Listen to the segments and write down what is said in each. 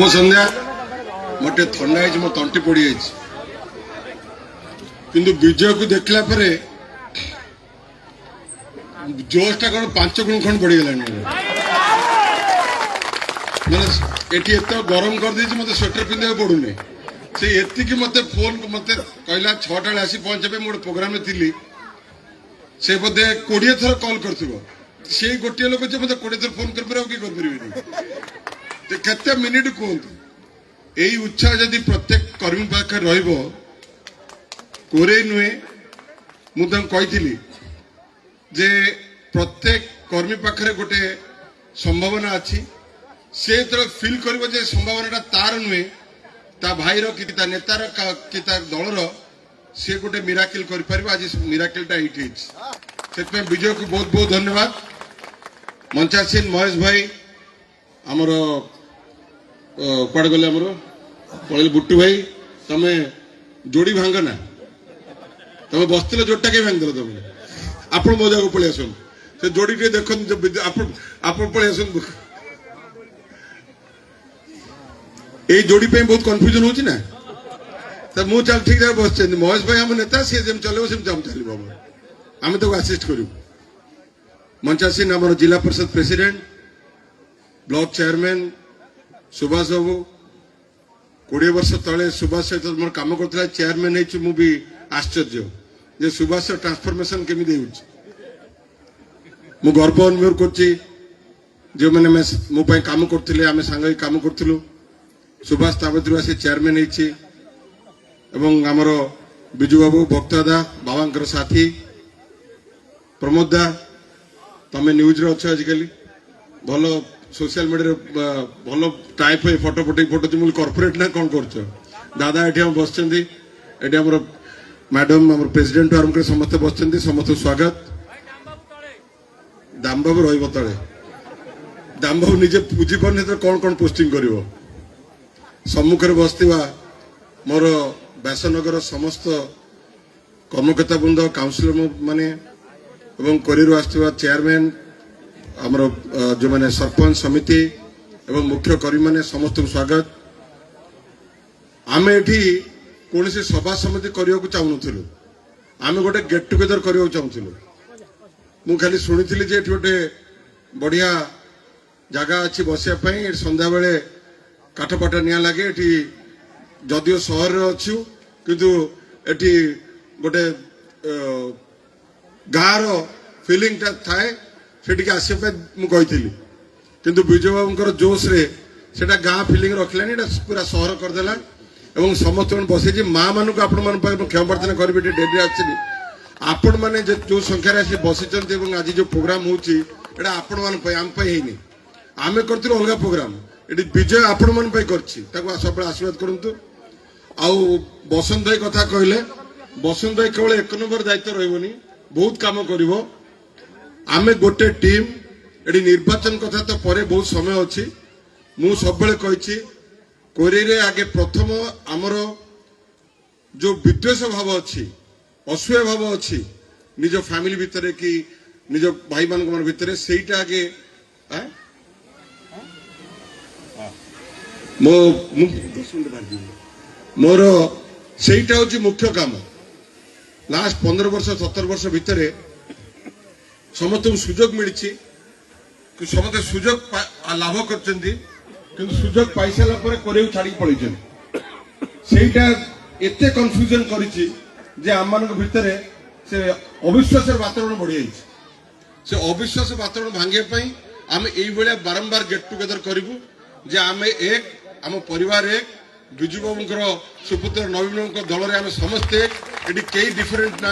संध्या मोटे थंडा है मो तंटी पड़ी किंतु विजय को देखला परे जोशटा कौन 5 गुण खंड बढ़ीगला मैंने एटी एत गरम कर दी मत स्वेटर पिंधा पड़ूनी से एति मत फोन मत कहला 6टा आसी पहुंचे मोटे प्रोग्राम थी से बोधे 20 थर कॉल कर से गोटे लोक जे मत 20 थर फोन कर केते मिनिट कहतु यही उत्साह जदि प्रत्येक कर्मी पाखे रोरे नुहे मुझे जे प्रत्येक कर्मी पाखे गोटे संभावना अच्छी से जो फिल कर संभावना तार नुहे ता भाईर कि नेतार कि दलर सी गोटे मिराकिल कर आज मिराकिलटा ये विजय को बहुत बहुत धन्यवाद। मंचासीन महेश भाई आमर कड़े गले आमर पड़े बुट्टू भाई तमें जोड़ी भांग ना तमें बसते जोड़टा कहीं भांग तुम आप मजा को पलि आसन से जोड़ी टे देख आप पलि आसन यही जोड़ी पे बहुत कन्फ्यूजन होची ना तो मुझे चल ठीक जगह बस महेश भाई आम नेता सी जम चलो सेम चलो आम तो आसिस्ट करूँ। मंचासीन आम जिला परिषद प्रेसिडेंट ब्लॉक चेयरमैन सुभाष बाबू 20 वर्ष तले सुभाष सहित मोर कम करता चेयरमैन भी आश्चर्य जे सुभाष ट्रांसफॉर्मेशन केमी मु गर्व अनुभव कर जो मैंने मो काम करते आम सांग काम करूँ सुभाष ताबद्रू आसी चेयरमैन आमर बिजू बाबू भक्तदा बाबा साथी प्रमोद दा तमें न्यूज रे अच्छे आजिकल भल सोशल मीडिया भल टाइप फोटो पटे फोटो कॉर्पोरेट ना कौन कर दादा ये बस मैडम आम प्रेसिडेंट आरंभ कर समस्त बस समस्त स्वागत दाम बाबू रे दाम बाबू निजे बुझी पारे तो कौन कौन पोस्टिंग कर सम्मुखें बसवा मोर व्यासनगर समस्त कर्मकर्ता बृंद काउंसिलर माने एवं कोरिरू आसुवा चेयरमैन आमर जो मैंने सरपंच समिति एवं मुख्य कर्मी माने समस्त स्वागत। आम एठी कौन सी सभा समिति करने को चाहूनु आम गोटे गेट टुगेदर करने को चाहूलु मु खाली शुणी जे गोटे बढ़िया जगह अच्छी बसापी संध्या बेले काठपाटा निया लगे ये जदिव सहर अच्छु किंतु एटी गोटे गाँव फिलिंग थाए से आसपा मुझे किंतु विजय बाबू जोश रे सेटा गाँ फिलिंग रखला पूरा सहर करदेला एवं समस्त बस माँ मान को आपण क्षमा प्रार्थना करेंगे डेरी आसली आपण मैंने जो संख्यार आसी बसी आज जो प्रोग्राम होती आपण मान आम आम करूँ अलग प्रोग्राम ये विजय आपण मान सब आशीर्वाद करूँ। आउ बसंत भाई कथा कहले बसंत भाई केवल 1 नंबर दायित्व रही बहुत काम कर आमे गोटे टीम ये निर्वाचन कथा तो परे बहुत समय अच्छी मु सब कही कोरे आगे प्रथम आमर जो विद्वेष भाव अच्छी असूया भाव अच्छी निज फैमिली भितर कि निज भाई मान भितर सेटा आगे मोर सेटा हूँ मुख्य काम लास्ट 15 वर्ष 17 वर्ष भितर समस्त सुजोग मिली समस्त सुजोग लाभ कर सुजोग पाई सारा पर छाड़ी पड़े सेटा एते कन्फ्यूजन करी आम मान भितर से अविश्वास वातावरण बढ़ी जाइए से अविश्वास वातावरण भांगे आम ये बारंबार गेट टुगेदर करूँ जे आम एक आम परिवार एक बिजू बाबू सुपुत्र नवीन दल में समस्ते ये कई डिफरेंट ना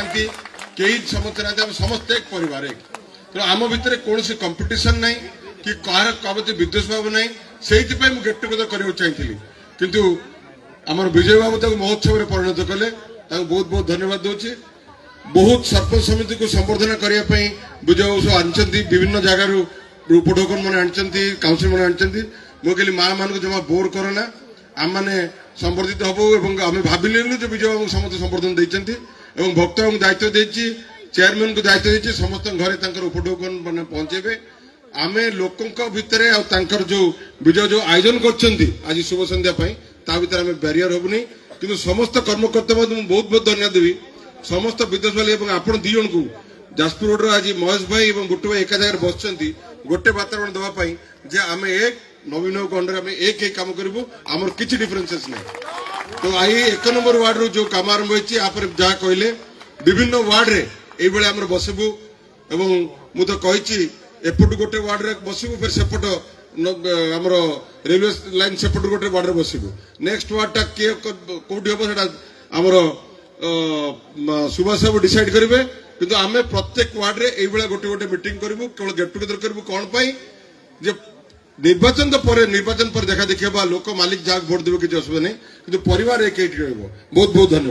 कई समस्ते ना समस्ते एक परिवार एक तो आम भितर कौन सी कंपटीशन ना कि कह विद्वेष भाव ना से गेट टुगेदर करने चाहिए किंतु आम विजय बाबू महोत्सव में परिणत कले बहुत बहुत धन्यवाद दूसरी बहुत सरपंच समिति को संबर्धना करने विजय बाबू सब आनी विभिन्न जगार उपढोकन मैंने आनी काउंसिल मैंने आनी मुझे कहली माँ मान को जमा बोर करना आम मैंने संबर्धित हबू आम भाविलु जो विजय बाबू समस्त संबर्धन देते भक्त दायित्व देती चेयरमैन को दायित्व देती समस्त घरे उपढोकन मैंने पहुंचे आमे लोकंक भितर जो विजय जो आयोजन करछंती आज शुभ संध्या पाई ता भितर आमे बैरियर होबनी किंतु समस्त कर्मकर्ता बहुत बहुत धन्यवाद देवी समस्त विदेश वाले एवं आपण दी जन को जाजपुर रोड आज महेश भाई एवं गुट्टू भाई एका जगह बसचंती गोटे वातावरण देवा पाई जे आमे एक नवीन अंडर आमे एक काम करिवु हमर किछि डिफरेंसेस नै तो आई 1 नंबर वार्ड रो जो काम आरंभ होईछि आपर जा कहले विभिन्न वार्ड रे एई बेले हमर बसबु एवं मु तो कहिछि एपट गोटे वार्ड रे बसबु फिर सेपट हमर रेलवे लाइन सेपट गोटे वार्ड रे बसबु नेक्स्ट वार्ड टा के कोठी होबो सेटा हमर सुभाष बाबू डिसाइड करेंगे किंतु आमे प्रत्येक वार्ड रे एई बेला गोटे गोटे मीटिंग करिवु केवल गेट टुगेदर करिवु कोन पई जे निर्वाचन पर देखा देखिबा लोक मालिक जाग भोट देबे कि असुविधा नहीं किंतु परिवार एक बहुत बहुत धन्यवाद।